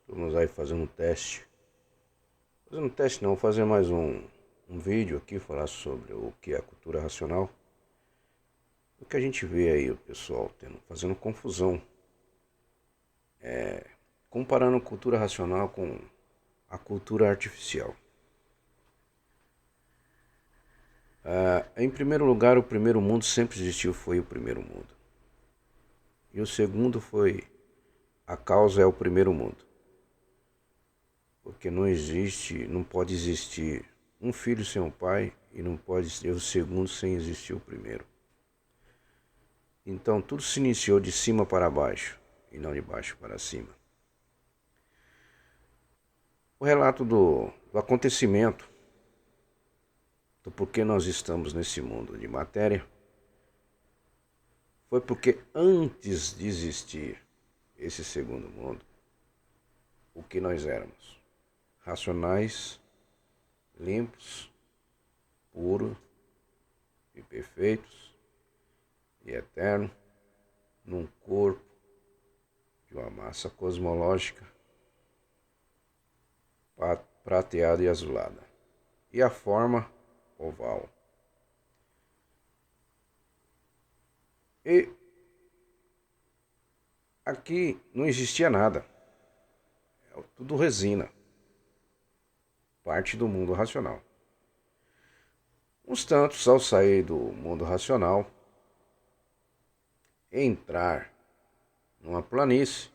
Estamos aí fazendo um teste. Fazendo um teste não, fazer mais um vídeo aqui, falar sobre o que é a cultura racional. O que a gente vê aí o pessoal fazendo confusão, comparando a cultura racional com a cultura artificial. Em primeiro lugar, o primeiro mundo sempre existiu, foi o primeiro mundo. E o segundo foi a causa é o primeiro mundo. Porque não existe, não pode existir um filho sem um pai e não pode ser o segundo sem existir o primeiro. Então tudo se iniciou de cima para baixo e não de baixo para cima. O relato do acontecimento, do porquê nós estamos nesse mundo de matéria, foi porque antes de existir esse segundo mundo, o que nós éramos? Racionais, limpos, puros e perfeitos e eterno, num corpo de uma massa cosmológica prateada e azulada, e a forma oval. E aqui não existia nada, é tudo resina, parte do mundo racional. Uns tantos, ao sair do mundo racional, entrar numa planície,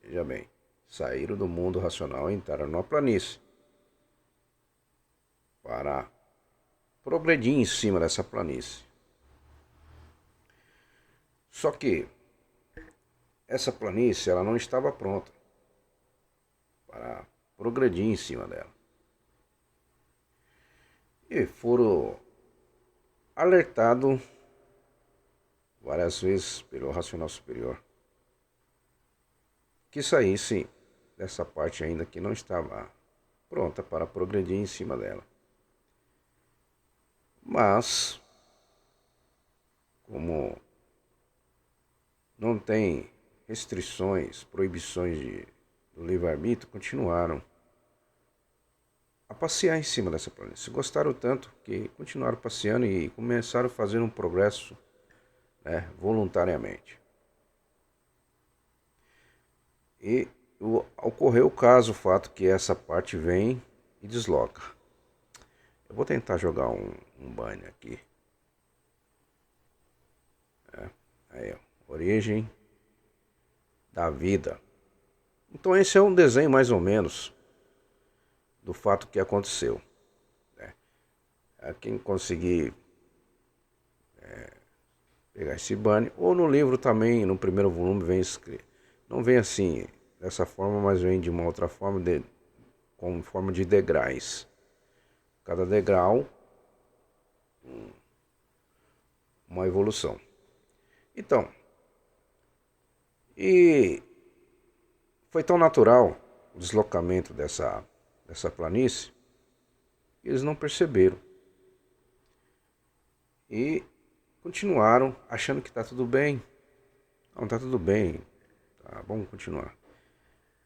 veja bem, saíram do mundo racional e entraram numa planície para progredir em cima dessa planície. Só que essa planície ela não estava pronta para progredir em cima dela. E foram alertados várias vezes pelo racional superior que saísse dessa parte ainda que não estava pronta para progredir em cima dela. Mas, como não tem restrições, proibições do livre-arbítrio, continuaram a passear em cima dessa planície. Gostaram tanto que continuaram passeando e começaram a fazer um progresso, voluntariamente. E ocorreu o fato que essa parte vem e desloca. Eu vou tentar jogar um banner aqui. Aí, ó, origem da vida. Então esse é um desenho mais ou menos do fato que aconteceu. Quem conseguir pegar esse banner, ou no livro também, no primeiro volume vem escrito. Não vem assim, dessa forma, mas vem de uma outra forma, com forma de degraus. Cada degrau, uma evolução. Então, e foi tão natural o deslocamento dessa planície, que eles não perceberam. E continuaram achando que está tudo bem. Não, está tudo bem, tá, vamos continuar.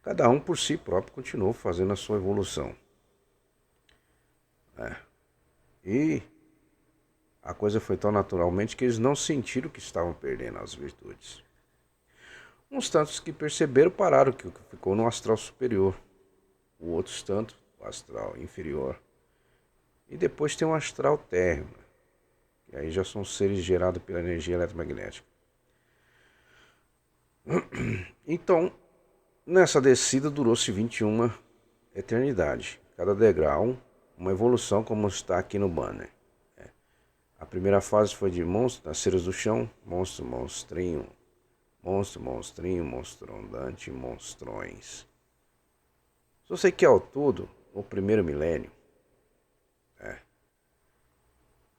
Cada um por si próprio continuou fazendo a sua evolução. E a coisa foi tão naturalmente que eles não sentiram que estavam perdendo as virtudes. Uns tantos que perceberam pararam, que ficou no astral superior. O outros tanto, o astral inferior. E depois tem o astral térreo, que aí já são seres gerados pela energia eletromagnética. Então, nessa descida durou-se 21 eternidade. Cada degrau, uma evolução como está aqui no banner. A primeira fase foi de monstros, nasceres do chão, monstro, monstrinho, monstro, monstrinho, monstro andante, monstrões. Só sei que ao todo, no primeiro milênio,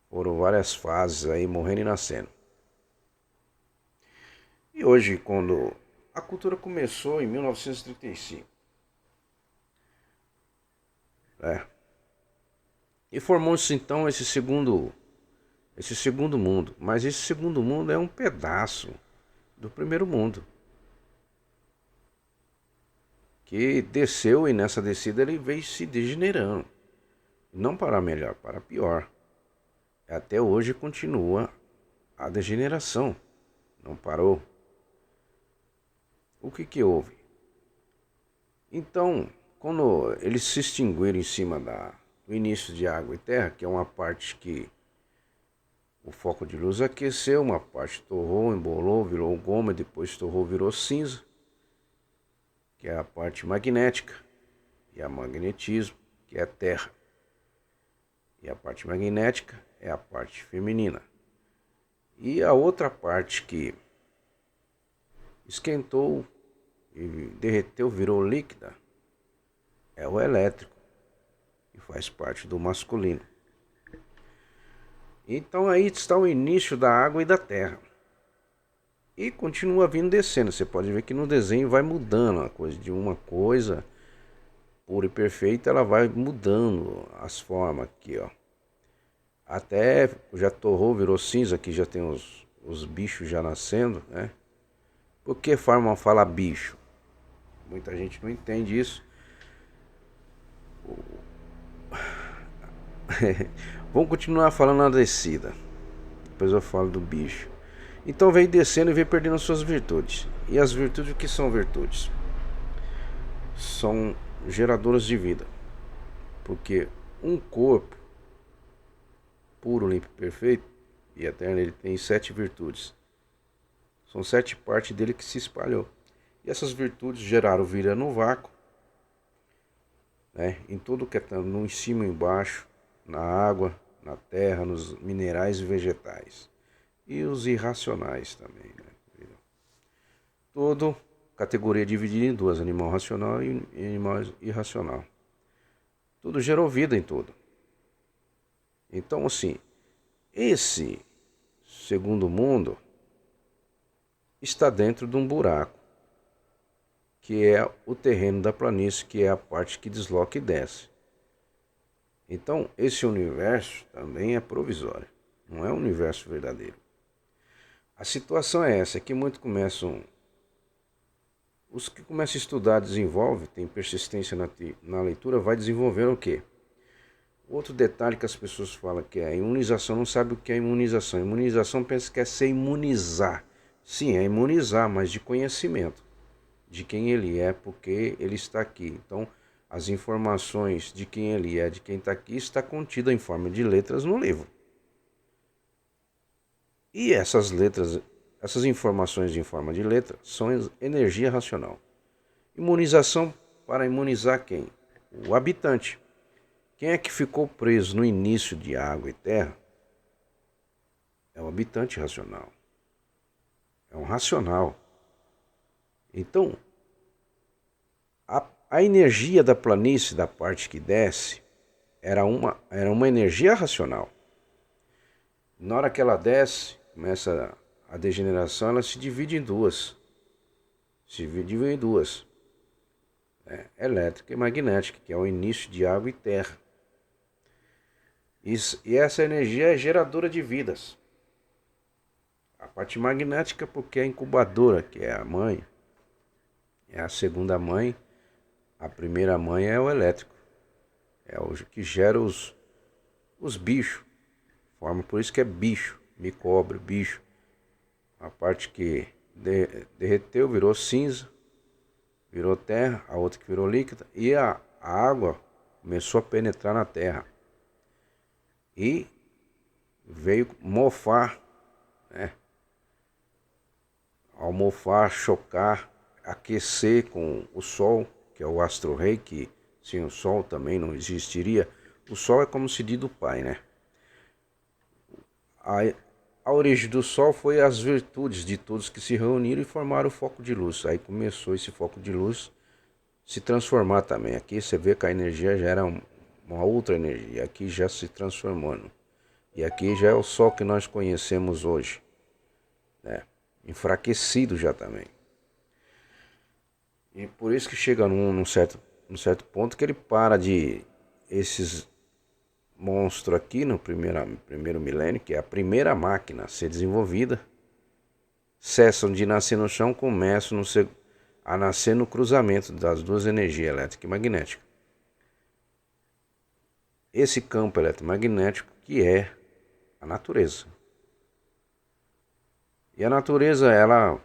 foram várias fases aí morrendo e nascendo. E hoje, quando a cultura começou em 1935, e formou-se então esse segundo mundo. Mas esse segundo mundo é um pedaço do primeiro mundo, que desceu e nessa descida ele veio se degenerando. Não para melhor, para pior. Até hoje continua a degeneração. Não parou. O que houve? Então, quando eles se extinguiram em cima do início de água e terra, que é uma parte que o foco de luz aqueceu, uma parte torrou, embolou, virou goma, depois torrou, virou cinza, que é a parte magnética, e a magnetismo, que é a terra. E a parte magnética é a parte feminina. E a outra parte que esquentou e derreteu, virou líquida, é o elétrico, que faz parte do masculino. Então aí está o início da água e da terra. E continua vindo descendo. Você pode ver que no desenho vai mudando a coisa de uma coisa pura e perfeita, ela vai mudando as formas aqui, ó. Até já torrou, virou cinza, aqui já tem os bichos já nascendo, né? Por que Farman fala bicho? Muita gente não entende isso. Vamos continuar falando na descida. Depois eu falo do bicho. Então vem descendo e vem perdendo suas virtudes. E as virtudes, o que são virtudes? São geradoras de vida. Porque um corpo puro, limpo, perfeito e eterno, ele tem 7 virtudes. São 7 partes dele que se espalhou. E essas virtudes geraram vida no vácuo, né? Em tudo que é no em cima e embaixo, na água, na terra, nos minerais e vegetais. E os irracionais também, né? Tudo categoria dividida em duas, animal racional e animal irracional. Tudo gerou vida em tudo. Então, assim, esse segundo mundo está dentro de um buraco, que é o terreno da planície, que é a parte que desloca e desce. Então, esse universo também é provisório, não é um universo verdadeiro. A situação é essa, que muitos começam... Os que começam a estudar, desenvolvem, tem persistência na leitura, vai desenvolvendo o quê? Outro detalhe que as pessoas falam que é a imunização, não sabe o que é imunização. Imunização pensa que é se imunizar. Sim, é imunizar, mas de conhecimento. De quem ele é, porque ele está aqui. Então, as informações de quem ele é, de quem está aqui, está contida em forma de letras no livro. E essas letras, essas informações em forma de letra, são energia racional. Imunização para imunizar quem? O habitante. Quem é que ficou preso no início de água e terra? É o habitante racional. É um racional. Então, a energia da planície, da parte que desce, era uma energia racional. Na hora que ela desce, começa a degeneração, ela se divide em duas. Se divide em duas. Elétrica e magnética, que é o início de água e terra. E essa energia é geradora de vidas. A parte magnética porque é a incubadora, que é a mãe, é a segunda mãe. A primeira mãe é o elétrico, é o que gera os bichos. Forma por isso que é bicho, micóbio, bicho. A parte que derreteu virou cinza, virou terra, a outra que virou líquida, e a água começou a penetrar na terra. E veio mofar, né? Ao mofar, chocar, aquecer com o Sol, que é o astro-rei, que sem o Sol também não existiria. O Sol é como se diz do Pai, né? A origem do Sol foi as virtudes de todos que se reuniram e formaram o foco de luz. Aí começou esse foco de luz se transformar também. Aqui você vê que a energia já era uma outra energia, aqui já se transformando. E aqui já é o Sol que nós conhecemos hoje, né? Enfraquecido já também. E por isso que chega num certo ponto que ele para de... Esses monstros aqui no primeiro milênio, que é a primeira máquina a ser desenvolvida, cessam de nascer no chão, começam a nascer no cruzamento das duas energias elétrica e magnética. Esse campo eletromagnético que é a natureza. E a natureza, ela,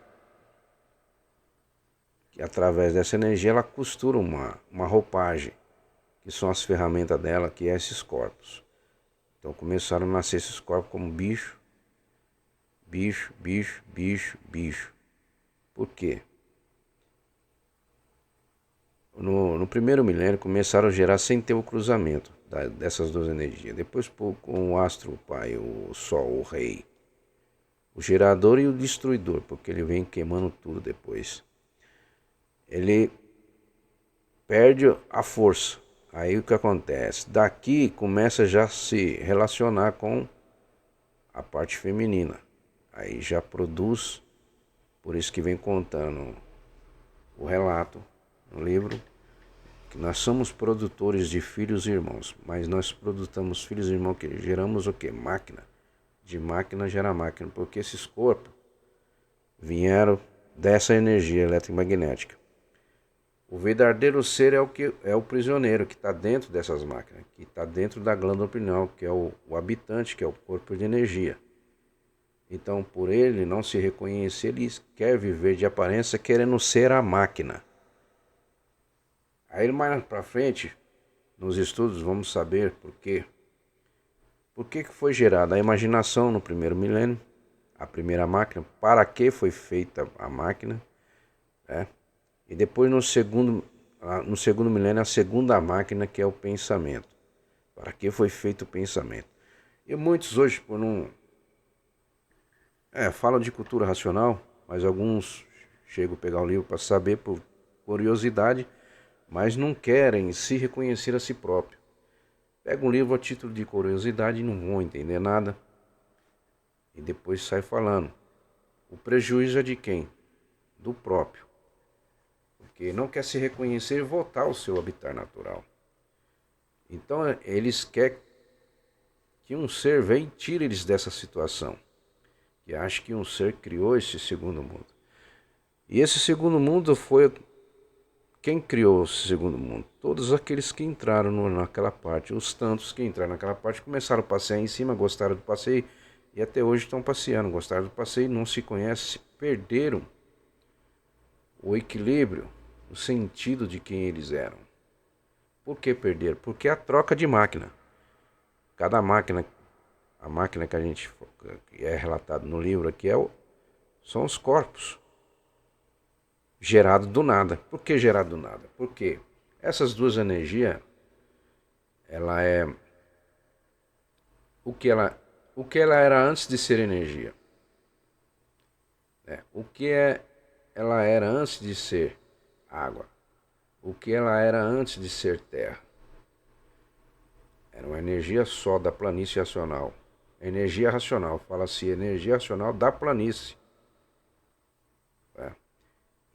através dessa energia, ela costura uma roupagem, que são as ferramentas dela, que é esses corpos. Então começaram a nascer esses corpos como bicho, bicho, bicho, bicho, bicho. Por quê? No primeiro milênio começaram a gerar sem ter o cruzamento dessas duas energias. Depois com o astro, o pai, o sol, o rei, o gerador e o destruidor, porque ele vem queimando tudo depois. Ele perde a força. Aí o que acontece? Daqui começa já a se relacionar com a parte feminina. Aí já produz, por isso que vem contando o relato no livro, que nós somos produtores de filhos e irmãos, mas nós produzimos filhos e irmãos que geramos o quê? Máquina. De máquina gera máquina, porque esses corpos vieram dessa energia eletromagnética. O verdadeiro ser é o prisioneiro que está dentro dessas máquinas, que está dentro da glândula pineal, que é o habitante, que é o corpo de energia. Então, por ele não se reconhecer, ele quer viver de aparência querendo ser a máquina. Aí mais para frente, nos estudos, vamos saber por quê. Por que foi gerada a imaginação no primeiro milênio, a primeira máquina, para que foi feita a máquina, né? E depois no segundo milênio, a segunda máquina, que é o pensamento. Para que foi feito o pensamento? E muitos hoje, por não... falam de cultura racional, mas alguns chegam a pegar o livro para saber por curiosidade, mas não querem se reconhecer a si próprio. Pega um livro a título de curiosidade e não vão entender nada. E depois sai falando. O prejuízo é de quem? Do próprio. Porque não quer se reconhecer e voltar ao seu habitat natural. Então eles querem que um ser venha e tire eles dessa situação. E acha que um ser criou esse segundo mundo. E esse segundo mundo foi... Quem criou esse segundo mundo? Todos aqueles que entraram naquela parte. Os tantos que entraram naquela parte começaram a passear em cima, gostaram do passeio e até hoje estão passeando. Gostaram do passeio, não se conhecem, perderam o equilíbrio, o sentido de quem eles eram. Por que perderam? Porque é a troca de máquina. Cada máquina, a máquina que a gente que é relatado no livro aqui são os corpos gerados do nada. Por que gerado do nada? Porque essas duas energias, ela é o que ela era antes de ser energia. Ela era antes de ser água. O que ela era antes de ser terra. Era uma energia só da planície racional. Energia racional, fala-se energia racional da planície.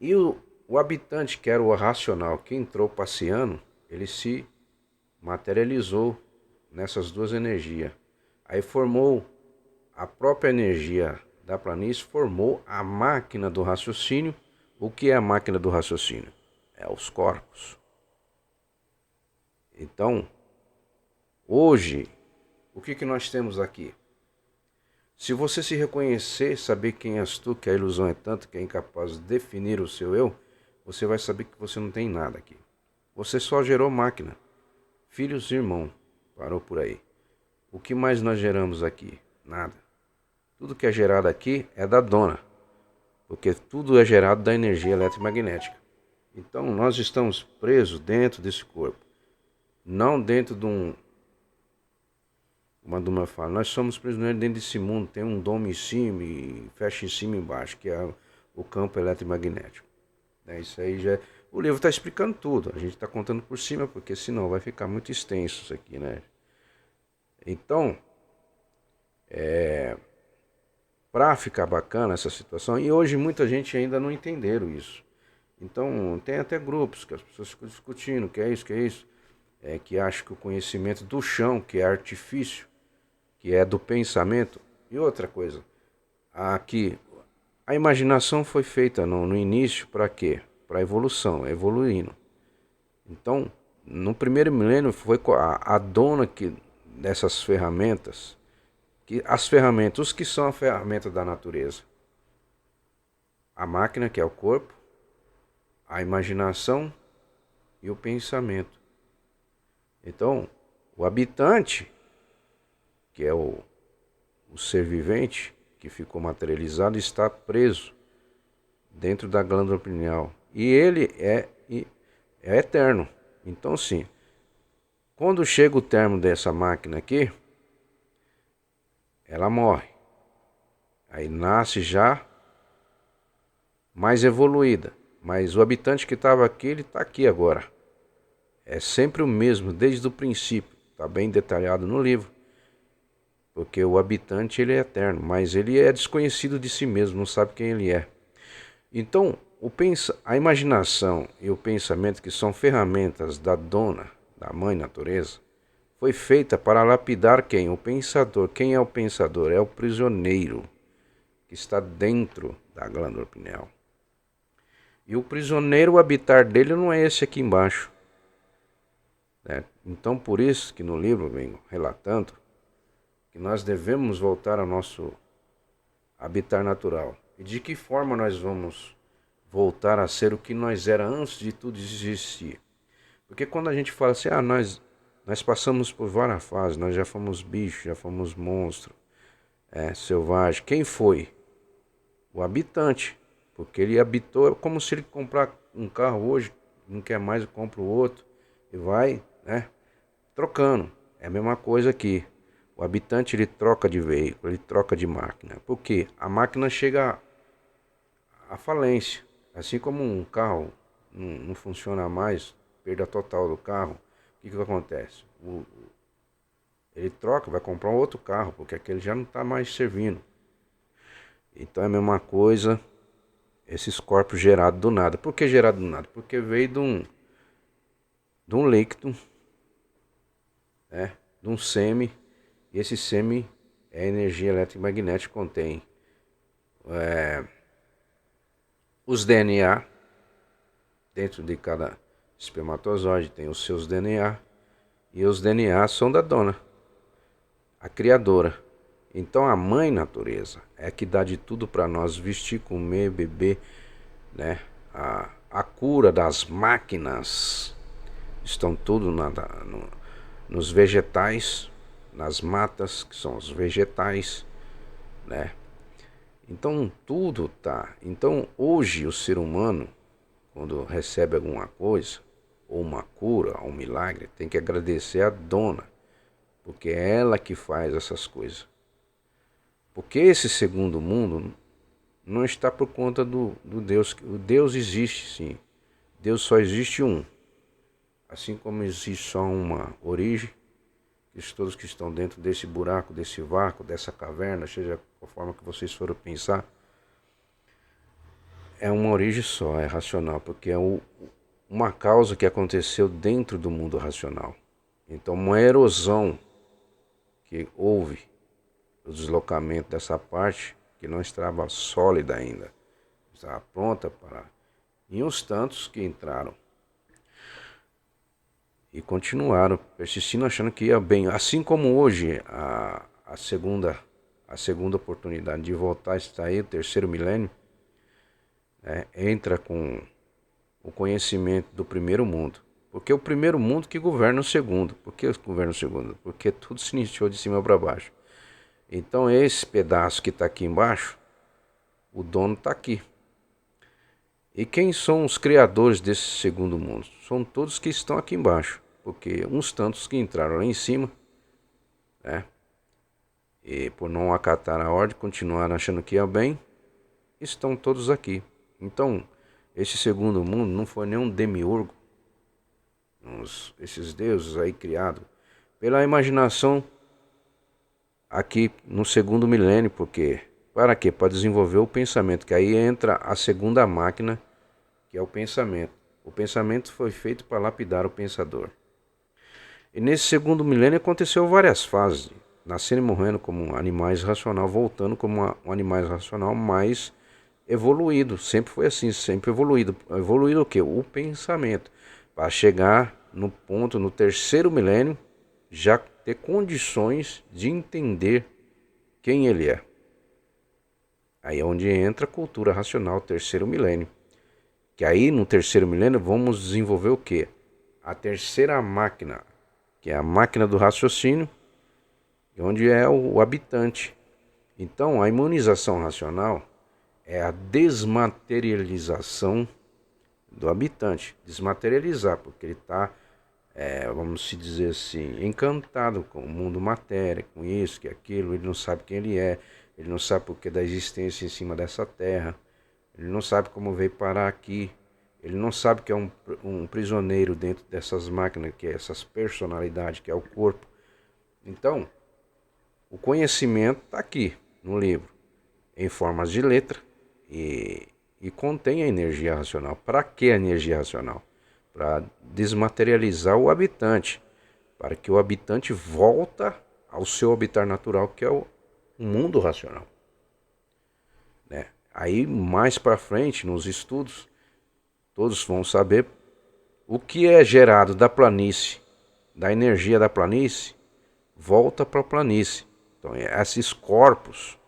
E o habitante, que era o racional, que entrou passeando, ele se materializou nessas duas energias. Aí formou a própria energia da planície, formou a máquina do raciocínio. O que é a máquina do raciocínio? É os corpos. Então, hoje, o que nós temos aqui? Se você se reconhecer, saber quem és tu, que a ilusão é tanto que é incapaz de definir o seu eu, você vai saber que você não tem nada aqui. Você só gerou máquina. Filhos e irmãos, parou por aí. O que mais nós geramos aqui? Nada. Tudo que é gerado aqui é da dona, porque tudo é gerado da energia eletromagnética. Então nós estamos presos dentro desse corpo, não dentro de uma Duma fala, nós somos prisioneiros dentro desse mundo, tem um domo em cima e fecha em cima e embaixo, que é o campo eletromagnético. Isso aí já... O livro está explicando tudo, a gente está contando por cima, porque senão vai ficar muito extenso isso aqui, né? Então, para ficar bacana essa situação, e hoje muita gente ainda não entenderam isso. Então, tem até grupos que as pessoas ficam discutindo, que é isso, que acham que o conhecimento do chão, que é artifício, que é do pensamento. E outra coisa, aqui, a imaginação foi feita no início para quê? para a evolução, evoluindo. Então, no primeiro milênio foi a dona dessas ferramentas, os que são a ferramenta da natureza. A máquina, que é o corpo, a imaginação e o pensamento. Então, o habitante, que é o ser vivente, que ficou materializado, está preso dentro da glândula pineal. E ele é eterno. Então, sim, quando chega o termo dessa máquina aqui, ela morre. Aí nasce já mais evoluída. Mas o habitante que estava aqui, ele está aqui agora. É sempre o mesmo, desde o princípio. Está bem detalhado no livro. Porque o habitante, ele é eterno, mas ele é desconhecido de si mesmo, não sabe quem ele é. Então, a imaginação e o pensamento, que são ferramentas da dona, da mãe natureza, foi feita para lapidar quem? O pensador. Quem é o pensador? É o prisioneiro que está dentro da glândula pineal. E o prisioneiro, o habitar dele não é esse aqui embaixo. Né? Então, por isso que no livro eu venho relatando que nós devemos voltar ao nosso habitar natural. E de que forma nós vamos voltar a ser o que nós era antes de tudo existir? Porque quando a gente fala assim, nós passamos por várias fases, nós já fomos bicho, já fomos monstro, selvagem. Quem foi? O habitante. Porque ele habitou, é como se ele comprar um carro hoje, não quer mais, compra o outro e vai, né, trocando. É a mesma coisa aqui. O habitante, ele troca de veículo, ele troca de máquina. Porque a máquina chega à falência. Assim como um carro não funciona mais, perda total do carro, o que acontece? Ele troca, vai comprar um outro carro, porque aquele já não está mais servindo. Então é a mesma coisa, esses corpos gerados do nada. Por que gerado do nada? Porque veio de um líquido, de um sêmen, e esse sêmen é energia eletromagnética que contém os DNA. Dentro de cada espermatozoide tem os seus DNA, e os DNA são da dona, a criadora. Então a mãe natureza é que dá de tudo para nós, vestir, comer, beber, né? A cura das máquinas estão tudo nos vegetais, nas matas, que são os vegetais, né? Então tudo tá. Então hoje o ser humano, quando recebe alguma coisa, ou uma cura, ou um milagre, tem que agradecer a dona, porque é ela que faz essas coisas. Porque esse segundo mundo não está por conta do Deus. O Deus existe, sim. Deus só existe um. Assim como existe só uma origem, que todos que estão dentro desse buraco, desse vácuo, dessa caverna, seja a forma que vocês forem pensar, é uma origem só, é racional, porque é uma causa que aconteceu dentro do mundo racional. Então, uma erosão que houve, o deslocamento dessa parte, que não estava sólida ainda, estava pronta para... E uns tantos que entraram e continuaram persistindo, achando que ia bem. Assim como hoje, a segunda oportunidade de voltar está aí, o terceiro milênio, entra com o conhecimento do primeiro mundo. Porque é o primeiro mundo que governa o segundo. Por que governa o segundo? Porque tudo se iniciou de cima para baixo. Então esse pedaço que está aqui embaixo, o dono está aqui. E quem são os criadores desse segundo mundo? São todos que estão aqui embaixo. Porque uns tantos que entraram lá em cima, né? E por não acatar a ordem, continuaram achando que ia bem, estão todos aqui. Então, esse segundo mundo não foi nenhum demiurgo, esses deuses aí criados pela imaginação aqui no segundo milênio, porque para quê? Para desenvolver o pensamento, que aí entra a segunda máquina, que é o pensamento. O pensamento foi feito para lapidar o pensador. E nesse segundo milênio aconteceu várias fases, nascendo e morrendo como animais racional, voltando como um animais racional mais evoluído, sempre foi assim, sempre evoluído. Evoluído o quê? O pensamento. Para chegar no ponto, no terceiro milênio, já ter condições de entender quem ele é. Aí é onde entra a cultura racional, terceiro milênio. Que aí no terceiro milênio vamos desenvolver o quê? A terceira máquina, que é a máquina do raciocínio, onde é o habitante. Então a imunização racional é a desmaterialização do habitante. Desmaterializar, porque ele está, vamos se dizer assim, encantado com o mundo matéria, com isso, que aquilo, ele não sabe quem ele é, ele não sabe por que da existência em cima dessa terra, ele não sabe como veio parar aqui, ele não sabe que é um prisioneiro dentro dessas máquinas, que é essas personalidades, que é o corpo. Então, o conhecimento está aqui no livro, em formas de letra, e contém a energia racional. Para que a energia racional? Para desmaterializar o habitante, para que o habitante volta ao seu habitat natural, que é o mundo racional. Né? Aí mais para frente, nos estudos, todos vão saber o que é gerado da planície, da energia da planície, volta para a planície. Então esses corpos,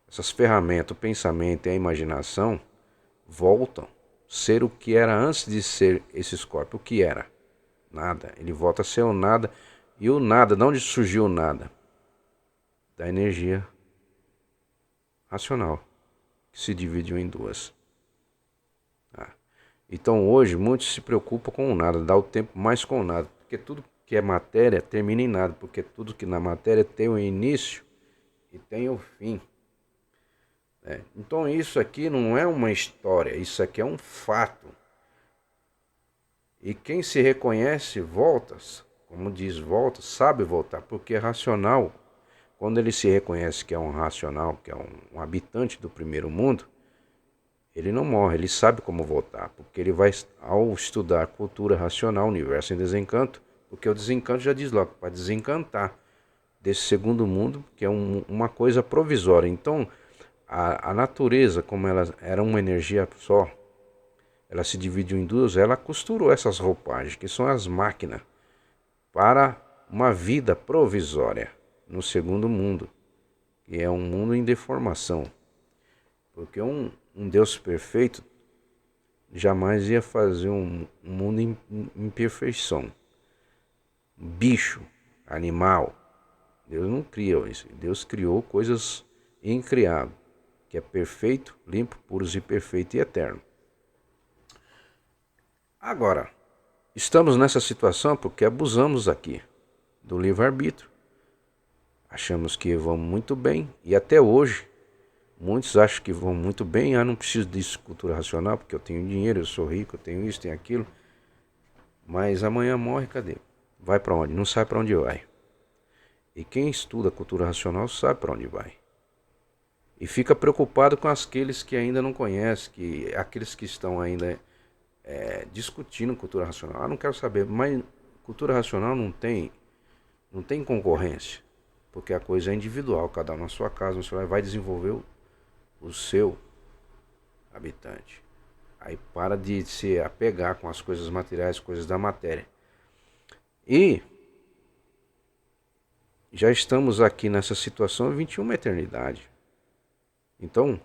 essas ferramentas, o pensamento e a imaginação voltam a ser o que era antes de ser esses corpos. O que era? Nada. Ele volta a ser o nada. E o nada, de onde surgiu o nada? Da energia racional, que se dividiu em duas. Então hoje muitos se preocupam com o nada, dá o tempo mais com o nada, porque tudo que é matéria termina em nada, porque tudo que na matéria tem o início e tem o fim. Então isso aqui não é uma história, isso aqui é um fato. E quem se reconhece volta, como diz, volta, sabe voltar, porque é racional. Quando ele se reconhece que é um racional, que é um habitante do primeiro mundo, ele não morre, ele sabe como voltar, porque ele vai, ao estudar cultura racional, universo em desencanto, porque o desencanto já diz logo, para desencantar desse segundo mundo, que é uma coisa provisória. Então, a natureza, como ela era uma energia só, ela se dividiu em duas, ela costurou essas roupagens, que são as máquinas, para uma vida provisória no segundo mundo, que é um mundo em deformação. Porque um Deus perfeito jamais ia fazer um mundo em imperfeição. Bicho, animal, Deus não criou isso. Deus criou coisas incriáveis, que é perfeito, limpo, puros e perfeito e eterno. Agora, estamos nessa situação porque abusamos aqui do livre-arbítrio. Achamos que vamos muito bem e até hoje muitos acham que vão muito bem. Não preciso disso, cultura racional, porque eu tenho dinheiro, eu sou rico, eu tenho isso, tenho aquilo. Mas amanhã morre, cadê? Vai para onde? Não sabe para onde vai. E quem estuda cultura racional sabe para onde vai. E fica preocupado com aqueles que ainda não conhecem, aqueles que estão ainda discutindo cultura racional. Não quero saber, mas cultura racional não tem concorrência, porque a coisa é individual, cada um na sua casa, você vai desenvolver o seu habitante. Aí para de se apegar com as coisas materiais, coisas da matéria. E já estamos aqui nessa situação 21 eternidade. Então,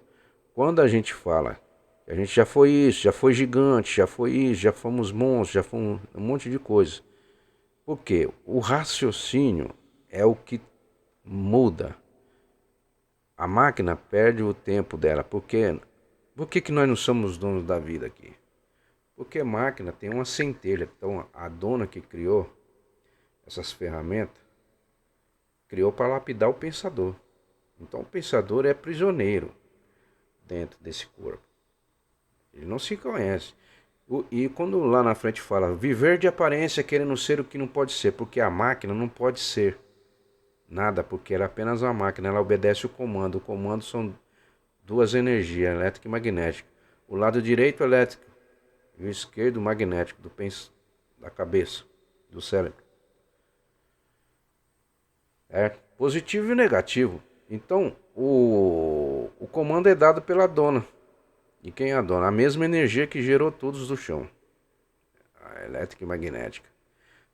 quando a gente fala que a gente já foi isso, já foi gigante, já foi isso, já fomos monstros, já fomos um monte de coisa. Porque o raciocínio é o que muda. A máquina perde o tempo dela. Por que nós não somos donos da vida aqui? Porque a máquina tem uma centelha. Então a dona que criou essas ferramentas criou para lapidar o pensador. Então o pensador é prisioneiro dentro desse corpo. Ele não se conhece. E quando lá na frente fala viver de aparência querendo ser o que não pode ser, porque a máquina não pode ser nada, porque ela é apenas uma máquina, ela obedece o comando. O comando são duas energias, elétrica e magnética. O lado direito elétrico e o esquerdo magnético da cabeça, do cérebro. É positivo e negativo. Então o comando é dado pela dona. E quem é a dona? A mesma energia que gerou todos do chão. A elétrica e magnética.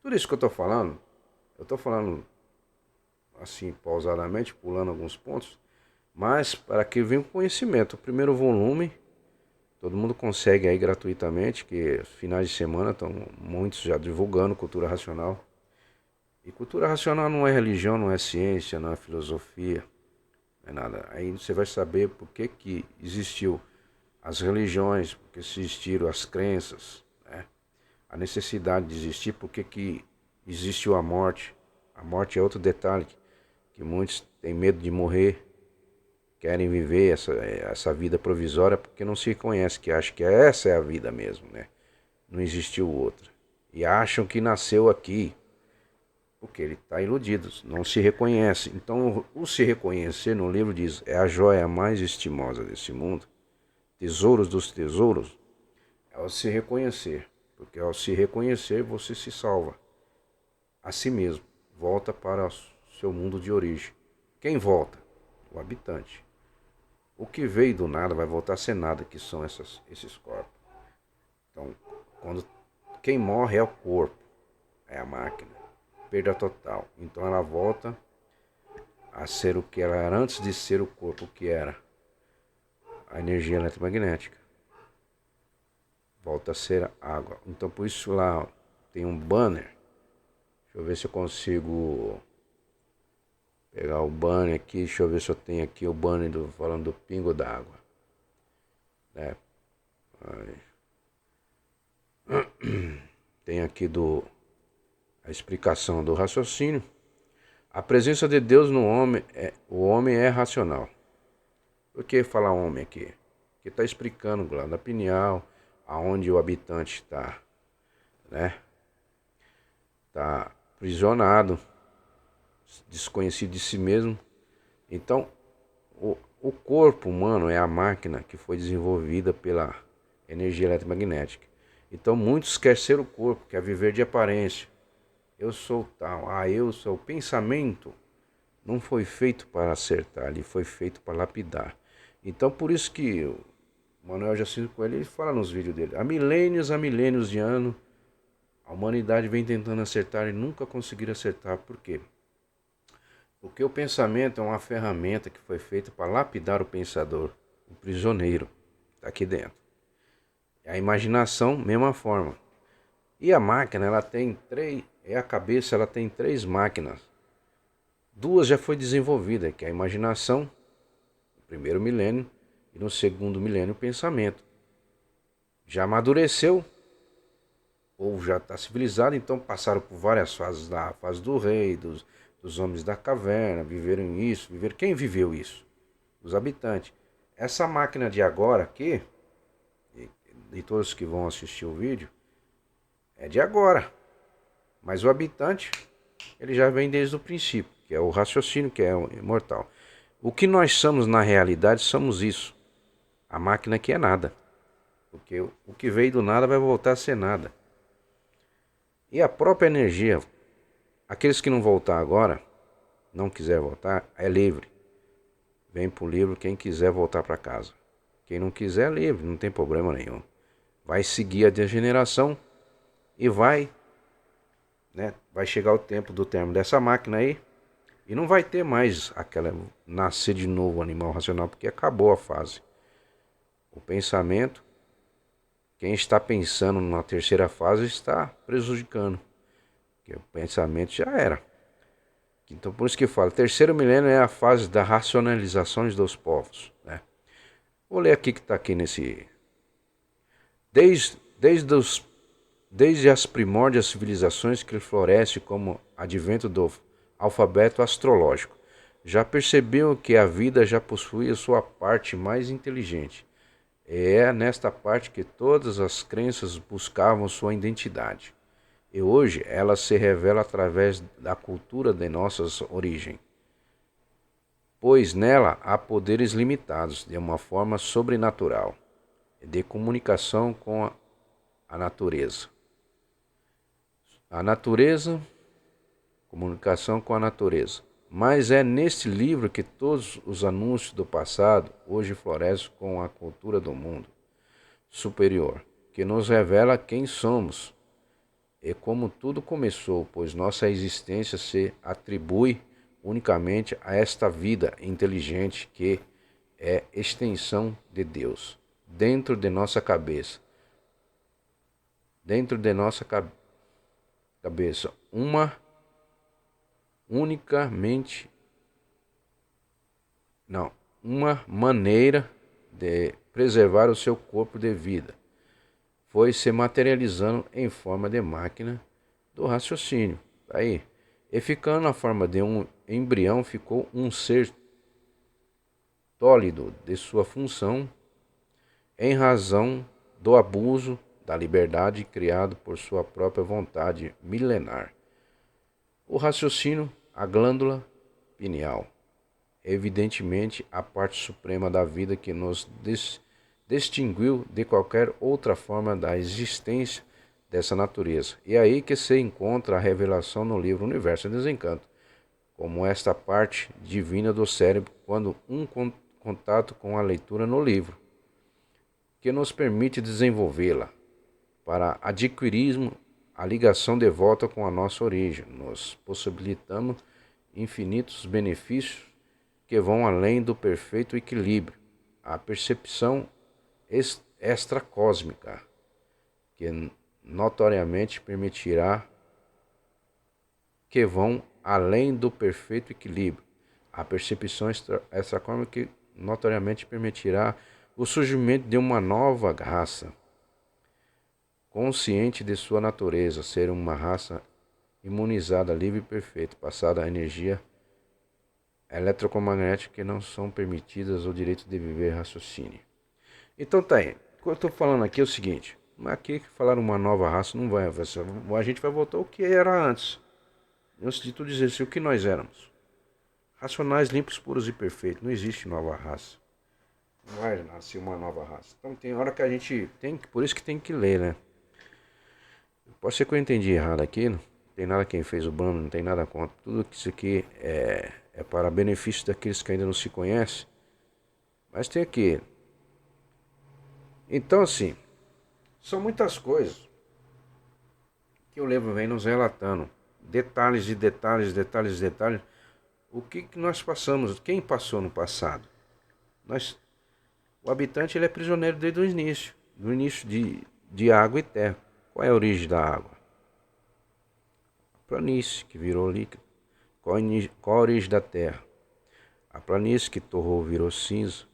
Tudo isso que eu estou falando assim, pausadamente, pulando alguns pontos, mas para que venha o conhecimento. O primeiro volume, todo mundo consegue aí gratuitamente, que finais de semana estão muitos já divulgando cultura racional. E cultura racional não é religião, não é ciência, não é filosofia, não é nada. Aí você vai saber por que existiu as religiões, por que existiram as crenças, né? A necessidade de existir, por que existiu a morte. A morte é outro detalhe, que muitos têm medo de morrer, querem viver essa vida provisória porque não se conhece, que acham que essa é a vida mesmo, né? Não existiu outra. E acham que nasceu aqui, porque ele está iludido, não se reconhece. Então, o se reconhecer, no livro diz, é a joia mais estimosa desse mundo, tesouros dos tesouros, é o se reconhecer. Porque ao se reconhecer, você se salva a si mesmo, volta para o seu mundo de origem. Quem volta? O habitante. O que veio do nada vai voltar a ser nada, que são esses corpos. Então, quem morre é o corpo, é a máquina, perda total. Então ela volta a ser o que ela era antes de ser o corpo, o que era a energia eletromagnética. Volta a ser água. Então por isso lá tem um banner. Deixa eu ver se eu consigo pegar o banner aqui. Deixa eu ver se eu tenho aqui o banner falando do pingo d'água. Né? Tem aqui a explicação do raciocínio. A presença de Deus no homem, o homem é racional. Por que falar homem aqui? Porque está explicando glândula pineal, aonde o habitante está, né? Está aprisionado, desconhecido de si mesmo. Então, o corpo humano é a máquina que foi desenvolvida pela energia eletromagnética. Então, muitos querem ser o corpo, querem viver de aparência. Eu sou tal, eu sou. O pensamento não foi feito para acertar, ele foi feito para lapidar. Então, por isso que o Manuel Jacinto Coelho ele fala nos vídeos dele, há milênios de anos, a humanidade vem tentando acertar e nunca conseguiram acertar. Por quê? Porque o pensamento é uma ferramenta que foi feita para lapidar o pensador, o prisioneiro, está aqui dentro. A imaginação, mesma forma. E a máquina, ela tem a cabeça, ela tem 3 máquinas. 2 já foi desenvolvida, que é a imaginação, no primeiro milênio, e no segundo milênio o pensamento. Já amadureceu, ou já está civilizado, então passaram por várias fases, a fase do rei, dos homens da caverna, viveram isso, quem viveu isso? Os habitantes. Essa máquina de agora aqui, e todos que vão assistir o vídeo, é de agora. Mas o habitante, ele já vem desde o princípio, que é o raciocínio, que é o imortal. O que nós somos na realidade, somos isso. A máquina que é nada. Porque o que veio do nada vai voltar a ser nada. E a própria energia, aqueles que não voltar agora, não quiser voltar, é livre. Vem pro livro quem quiser voltar para casa. Quem não quiser, é livre, não tem problema nenhum. Vai seguir a degeneração e vai chegar o tempo do termo dessa máquina aí e não vai ter mais aquela nascer de novo animal racional, porque acabou a fase. O pensamento, quem está pensando na terceira fase está prejudicando, porque o pensamento já era. Então por isso que eu falo, terceiro milênio é a fase da racionalização dos povos, né? Vou ler aqui que está aqui nesse... Desde as primórdias civilizações que florescem como advento do alfabeto astrológico, já percebeu que a vida já possuía sua parte mais inteligente. É nesta parte que todas as crenças buscavam sua identidade. E hoje ela se revela através da cultura de nossas origens, pois nela há poderes limitados de uma forma sobrenatural de comunicação com a natureza. A natureza, comunicação com a natureza. Mas é neste livro que todos os anúncios do passado hoje florescem com a cultura do mundo. superior, que nos revela quem somos e como tudo começou, pois nossa existência se atribui unicamente a esta vida inteligente que é extensão de Deus dentro de nossa cabeça. Dentro de nossa cabeça, uma unicamente, não, uma maneira de preservar o seu corpo de vida foi se materializando em forma de máquina do raciocínio. Aí, e ficando na forma de um embrião, ficou um ser tólido de sua função em razão do abuso da liberdade criado por sua própria vontade milenar. O raciocínio, a glândula pineal, evidentemente a parte suprema da vida que nos distinguiu de qualquer outra forma da existência dessa natureza. E é aí que se encontra a revelação no livro Universo e Desencanto, como esta parte divina do cérebro, quando um contato com a leitura no livro, que nos permite desenvolvê-la para adquirirmos a ligação de volta com a nossa origem, nos possibilitamos infinitos benefícios que vão além do perfeito equilíbrio, a percepção extracósmica, que notoriamente permitirá que vão além do perfeito equilíbrio, a percepção extracósmica que notoriamente permitirá o surgimento de uma nova raça, consciente de sua natureza, ser uma raça imunizada, livre e perfeita, passada a energia eletromagnética que não são permitidas o direito de viver raciocínio. Então tá aí. O que eu estou falando aqui é o seguinte, aqui que falaram uma nova raça não vai avançar. A gente vai voltar ao que era antes. Antes de tudo dizer assim, o que nós éramos. Racionais, limpos, puros e perfeitos. Não existe nova raça. Não vai nascer uma nova raça. Então tem hora que a gente tem que, por isso que tem que ler, né? Pode ser que eu entendi errado aqui, não tem nada quem fez o bando, não tem nada contra. Tudo isso aqui é para benefício daqueles que ainda não se conhecem. Mas tem aqui. Então assim, são muitas coisas que o livro vem nos relatando. Detalhes e detalhes, detalhes e detalhes. O que nós passamos, quem passou no passado? O habitante ele é prisioneiro desde o início. Do início de água e terra. Qual é a origem da água? A planície, que virou líquido. Qual a origem da terra? A planície que torrou virou cinza,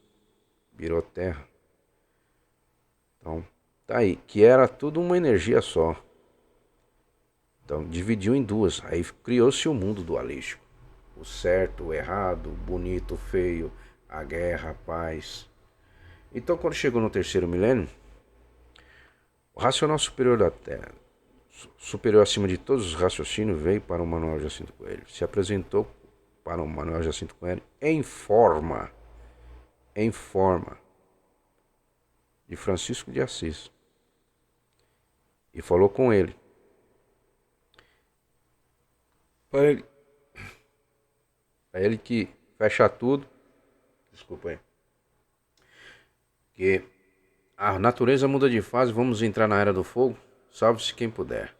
virou terra. Então, tá aí, que era tudo uma energia só. Então, dividiu em duas. Aí criou-se o mundo dualístico. O certo, o errado, o bonito, o feio, a guerra, a paz. Então, quando chegou no terceiro milênio, o racional superior da Terra, superior acima de todos os raciocínios, veio para o Manuel Jacinto Coelho. Se apresentou para o Manuel Jacinto Coelho em forma de Francisco de Assis. E falou com ele. Para ele que fecha tudo. Desculpa aí. Que a natureza muda de fase, vamos entrar na era do fogo. Salve-se quem puder.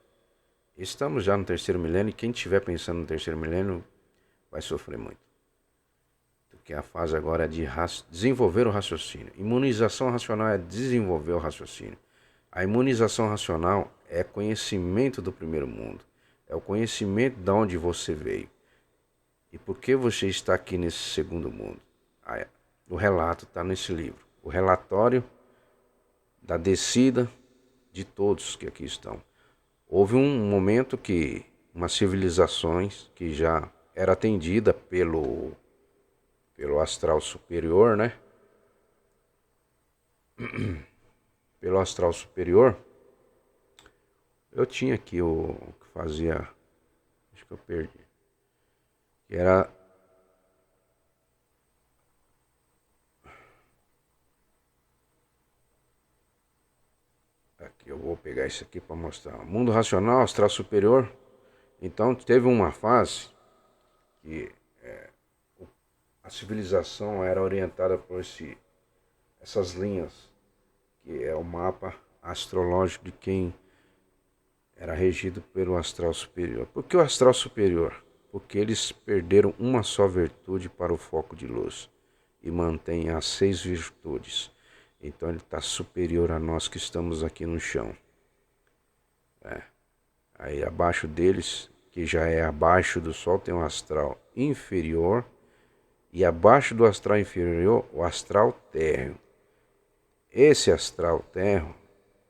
Estamos já no terceiro milênio e quem estiver pensando no terceiro milênio vai sofrer muito. Porque a fase agora é de desenvolver o raciocínio. Imunização racional é desenvolver o raciocínio. A imunização racional é conhecimento do primeiro mundo. É o conhecimento de onde você veio. E por que você está aqui nesse segundo mundo. O relato está nesse livro. O relatório da descida de todos que aqui estão. Houve um momento que umas civilizações que já era atendida pelo astral superior, né? Pelo astral superior. Eu tinha aqui o que fazia, acho que eu perdi. Que era aqui, eu vou pegar isso aqui para mostrar. Mundo racional, astral superior. Então teve uma fase que a civilização era orientada por essas linhas que é o mapa astrológico de quem era regido pelo astral superior. Por que o astral superior? Porque eles perderam uma só virtude para o foco de luz e mantém as 6 virtudes. Então ele está superior a nós que estamos aqui no chão. Aí abaixo deles, que já é abaixo do Sol, tem um astral inferior. E abaixo do astral inferior, o astral térreo. Esse astral térreo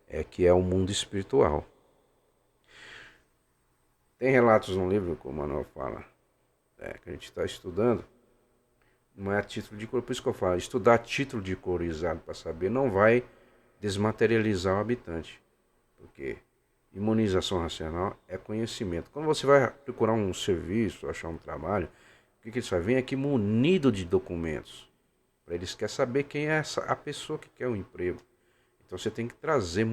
é que é o mundo espiritual. Tem relatos no livro, como o Manuel fala, que a gente está estudando, não é a título de cor. Por isso que eu falo, estudar título de colorizado para saber não vai desmaterializar o habitante. Porque imunização racional é conhecimento. Quando você vai procurar um serviço, achar um trabalho, o que eles fazem? Vem aqui munido de documentos. Eles querem saber quem é a pessoa que quer o emprego. Então você tem que trazer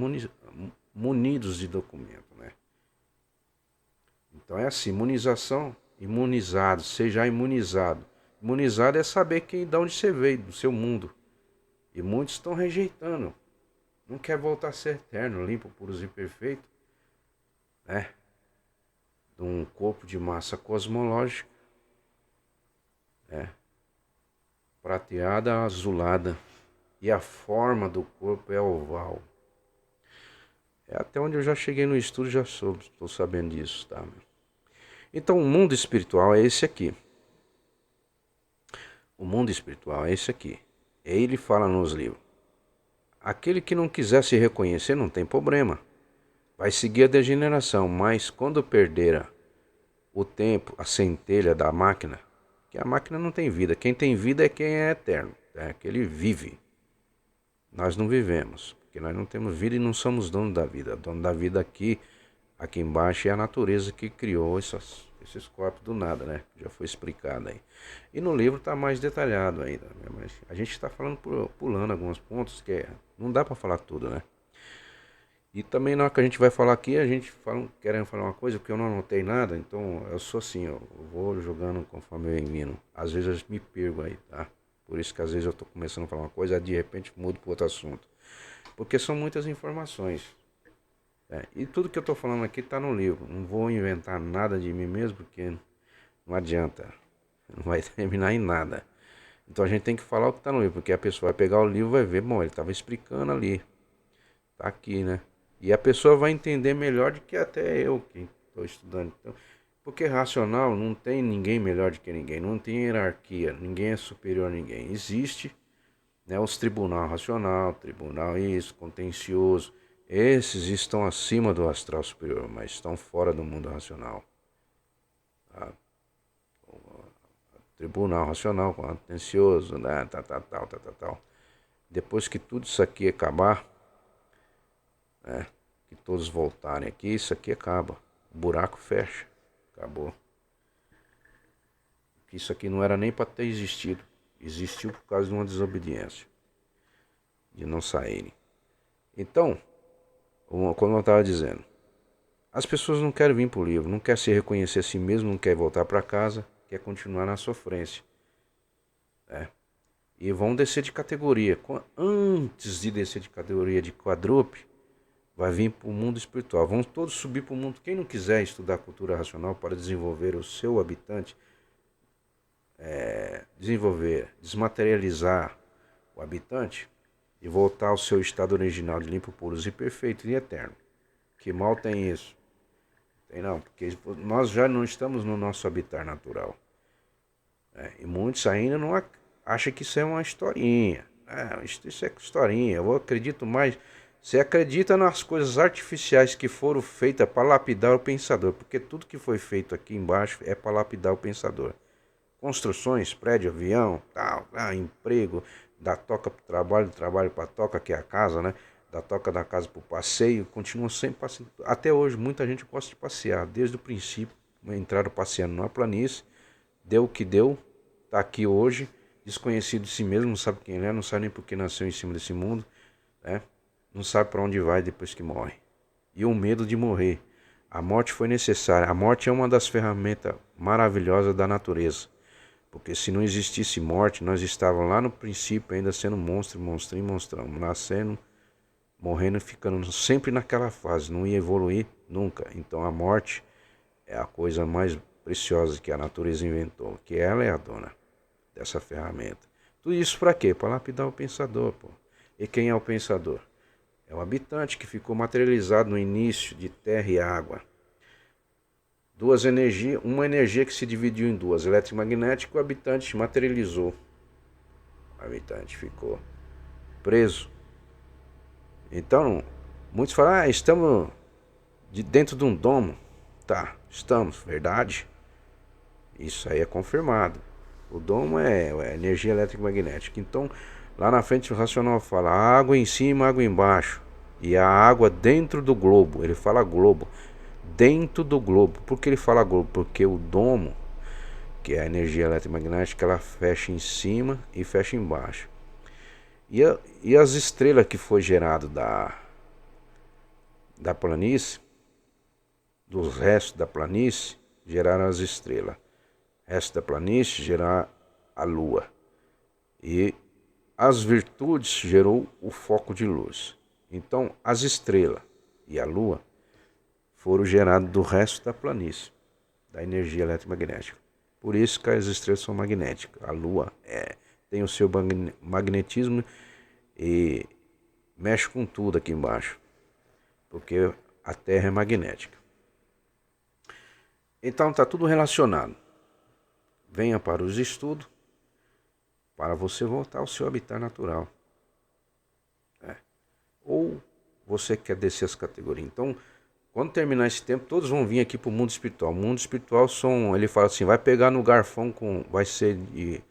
munidos de documento, né? Então é assim, imunização, imunizado, seja imunizado. Imunizado é saber de onde você veio, do seu mundo. E muitos estão rejeitando. Não quer voltar a ser eterno, limpo, puros e perfeito, né? De um corpo de massa cosmológica, né? Prateada, azulada. E a forma do corpo é oval. É até onde eu já cheguei no estudo, já estou sabendo disso, tá? Então o mundo espiritual é esse aqui. O mundo espiritual é esse aqui. Ele fala nos livros. Aquele que não quiser se reconhecer não tem problema. Vai seguir a degeneração, mas quando perder o tempo, a centelha da máquina, que a máquina não tem vida. Quem tem vida é quem é eterno, é que ele vive. Nós não vivemos, porque nós não temos vida e não somos dono da vida. Dono da vida aqui embaixo é a natureza que criou esses corpos do nada, né? Já foi explicado aí. E no livro está mais detalhado ainda, né? Mas a gente está falando pulando alguns pontos que não dá para falar tudo, né? E também na hora que a gente vai falar aqui, a gente fala, querendo falar uma coisa, porque eu não anotei nada, então eu sou assim, eu vou jogando conforme eu emino. Às vezes eu me perco aí, tá? Por isso que às vezes eu tô começando a falar uma coisa, de repente mudo para outro assunto. Porque são muitas informações. E tudo que eu tô falando aqui tá no livro. Não vou inventar nada de mim mesmo, porque não adianta. Não vai terminar em nada. Então a gente tem que falar o que tá no livro, porque a pessoa vai pegar o livro e vai ver, bom, ele tava explicando ali. Tá aqui, né? E a pessoa vai entender melhor do que até eu que estou estudando. Então, porque racional não tem ninguém melhor do que ninguém, não tem hierarquia, ninguém é superior a ninguém. Existe, né, os tribunal racional, tribunal isso, contencioso. Esses estão acima do astral superior, mas estão fora do mundo racional. Tá? Tribunal racional, contencioso, né, tal. Depois que tudo isso aqui acabar, né, que todos voltarem aqui, isso aqui acaba. O buraco fecha. Acabou. Isso aqui não era nem para ter existido. Existiu por causa de uma desobediência. De não saírem. Então, como eu estava dizendo, as pessoas não querem vir para o livro, não querem se reconhecer a si mesmo, não querem voltar para casa, quer continuar na sofrência. Né? E vão descer de categoria. Antes de descer de categoria de quadrúpede, vai vir para o mundo espiritual. Vão todos subir para o mundo. Quem não quiser estudar cultura racional para desenvolver o seu habitante, desmaterializar o habitante e voltar ao seu estado original de limpo, puros e perfeito e eterno. Que mal tem isso? Tem não, porque nós já não estamos no nosso habitat natural. E muitos ainda não acham que isso é uma historinha. Isso é historinha, eu acredito mais. Você acredita nas coisas artificiais que foram feitas para lapidar o pensador, porque tudo que foi feito aqui embaixo é para lapidar o pensador. Construções, prédio, avião, tal, emprego, da toca para o trabalho, do trabalho para a toca, que é a casa, né? Da toca da casa para o passeio, continua sempre passeando. Até hoje, muita gente gosta de passear, desde o princípio, entraram passeando numa planície, deu o que deu, está aqui hoje, desconhecido de si mesmo, não sabe quem ele é, não sabe nem por que nasceu em cima desse mundo, né? Não sabe para onde vai depois que morre. E o medo de morrer. A morte foi necessária. A morte é uma das ferramentas maravilhosas da natureza. Porque se não existisse morte, nós estávamos lá no princípio ainda sendo monstro, monstrinho, monstrão. Nascendo morrendo e ficando sempre naquela fase, não ia evoluir nunca. Então a morte é a coisa mais preciosa que a natureza inventou, que ela é a dona dessa ferramenta. Tudo isso para quê? Para lapidar o pensador, pô. E quem é o pensador? É o habitante que ficou materializado no início de terra e água. Duas energias, uma energia que se dividiu em duas, eletromagnética, o habitante materializou. O habitante ficou preso. Então, muitos falam, estamos dentro de um domo. Tá, estamos, verdade. Isso aí é confirmado. O domo é energia eletromagnética. Então, lá na frente o racional fala água em cima, água embaixo. E a água dentro do globo. Ele fala globo. Dentro do globo. Por que ele fala globo? Porque o domo, que é a energia eletromagnética, ela fecha em cima e fecha embaixo. E as estrelas que foi gerado da planície, dos restos da planície, geraram as estrelas. O resto da planície gerar a lua. E as virtudes gerou o foco de luz. Então, as estrelas e a lua foram gerados do resto da planície, da energia eletromagnética. Por isso que as estrelas são magnéticas. A lua tem o seu magnetismo e mexe com tudo aqui embaixo, porque a Terra é magnética. Então está tudo relacionado. Venha para os estudos para você voltar ao seu habitat natural. Ou você quer descer as categorias. Então, quando terminar esse tempo, todos vão vir aqui para o mundo espiritual. O mundo espiritual ele fala assim, vai pegar no garfão, vai ser de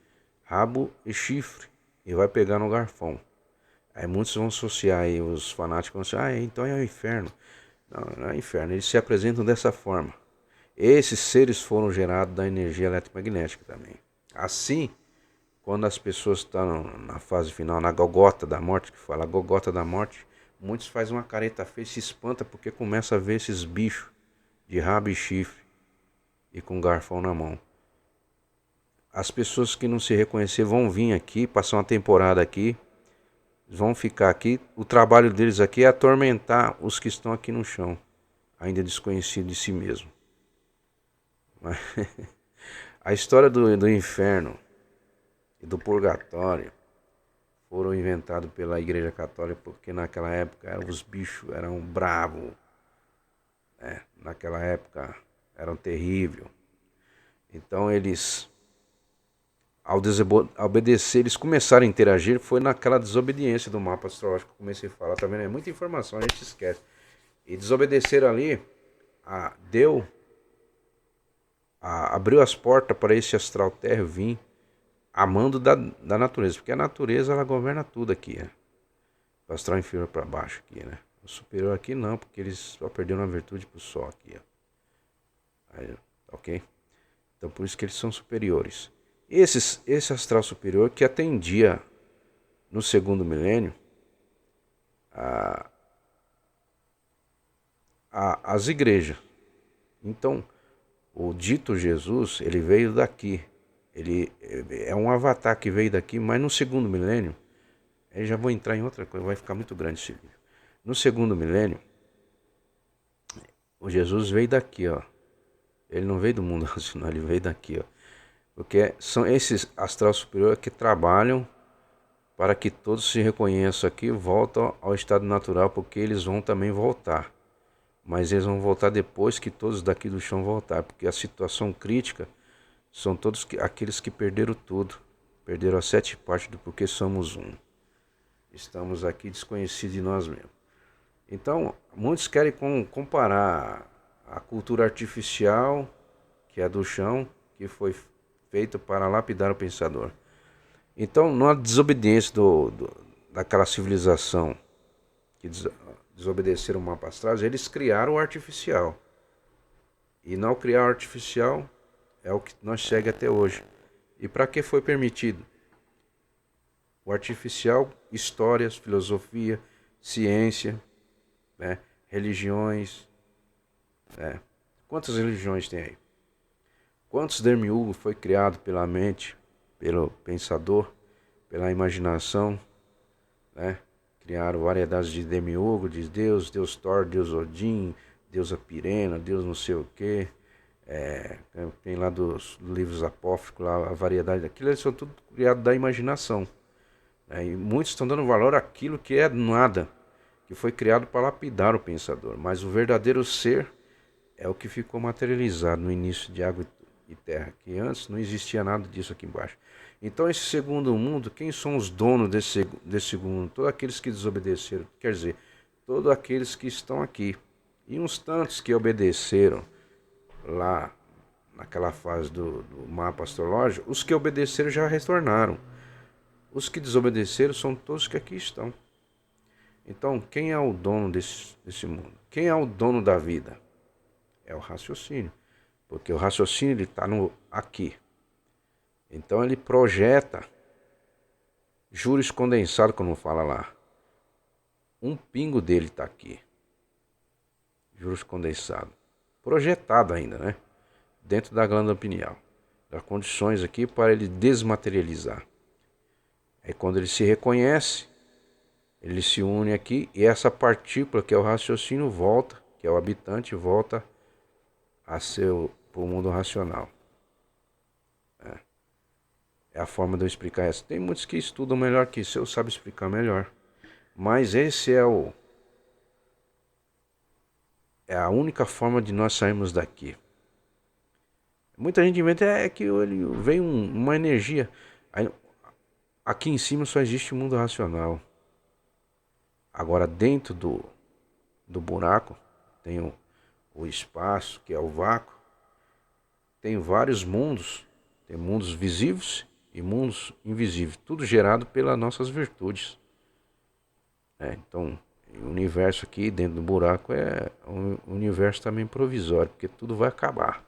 rabo e chifre, e vai pegar no garfão. Aí muitos vão associar, aí os fanáticos vão dizer, então é o inferno. Não, não é inferno, eles se apresentam dessa forma. Esses seres foram gerados da energia eletromagnética também. Assim, quando as pessoas estão na fase final, na gogota da morte, que fala gogota da morte, muitos fazem uma careta feia e se espanta porque começa a ver esses bichos de rabo e chifre e com garfão na mão. As pessoas que não se reconhecer vão vir aqui, passar uma temporada aqui, vão ficar aqui. O trabalho deles aqui é atormentar os que estão aqui no chão, ainda desconhecidos de si mesmo. A história do inferno e do purgatório foram inventados pela Igreja Católica porque naquela época os bichos eram bravos, naquela época eram terríveis. Então eles, ao obedecer, eles começaram a interagir, foi naquela desobediência do mapa astrológico que eu comecei a falar, tá vendo? É muita informação, a gente esquece. E desobedeceram ali, abriu as portas para esse astral terra vir amando da natureza, porque a natureza ela governa tudo aqui, né? O astral inferior para baixo aqui, né? O superior aqui não, porque eles só perderam a virtude pro sol aqui, ó. Aí, ok? Então por isso que eles são superiores. Esse astral superior que atendia no segundo milênio as igrejas. Então o dito Jesus, ele veio daqui. Ele é um avatar que veio daqui, mas no segundo milênio, aí já vou entrar em outra coisa, vai ficar muito grande esse vídeo. No segundo milênio, o Jesus veio daqui, ó. Ele não veio do mundo racional, ele veio daqui, ó. Porque são esses astral superior que trabalham para que todos se reconheçam aqui e voltem ao estado natural, porque eles vão também voltar. Mas eles vão voltar depois que todos daqui do chão voltar, porque a situação crítica são todos aqueles que perderam tudo. Perderam as 7 partes do porquê somos um. Estamos aqui desconhecidos de nós mesmos. Então, muitos querem comparar a cultura artificial, que é a do chão, que foi feita para lapidar o pensador. Então, na desobediência daquela civilização que desobedeceram o mapa astral, eles criaram o artificial. E não criar o artificial é o que nós segue até hoje. E para que foi permitido? O artificial, histórias, filosofia, ciência, né, religiões. Quantas religiões tem aí? Quantos demiurgos foi criado pela mente, pelo pensador, pela imaginação, né? criaram variedades de demiurgo, de Deus, Deus Thor, Deus Odin, Deus Pirena, Deus não sei o quê. Tem lá dos livros apócrifos, lá, a variedade daquilo, eles são tudo criado da imaginação. E muitos estão dando valor àquilo que é nada, que foi criado para lapidar o pensador. Mas o verdadeiro ser é o que ficou materializado no início de água e terra, que antes não existia nada disso aqui embaixo. Então esse segundo mundo, quem são os donos desse mundo? Todos aqueles que desobedeceram, quer dizer, todos aqueles que estão aqui. E uns tantos que obedeceram lá naquela fase do mapa astrológico, os que obedeceram já retornaram. Os que desobedeceram são todos que aqui estão. Então, quem é o dono desse mundo? Quem é o dono da vida? É o raciocínio. Porque o raciocínio ele está aqui. Então ele projeta juros condensados, como fala lá. Um pingo dele está aqui. Juros condensados. Projetado ainda, né? Dentro da glândula pineal. Dá condições aqui para ele desmaterializar. Aí quando ele se reconhece, ele se une aqui e essa partícula que é o raciocínio volta, que é o habitante, volta a ser para o mundo racional. É a forma de eu explicar essa. Tem muitos que estudam melhor que isso, eu sabe explicar melhor. Mas esse é a única forma de nós sairmos daqui. Muita gente inventa que ele vem uma energia. Aqui em cima só existe o mundo racional. Agora dentro do buraco tem o espaço, que é o vácuo. Tem vários mundos. Tem mundos visíveis e mundos invisíveis. Tudo gerado pelas nossas virtudes. Então, o universo aqui dentro do buraco é um universo também provisório, porque tudo vai acabar.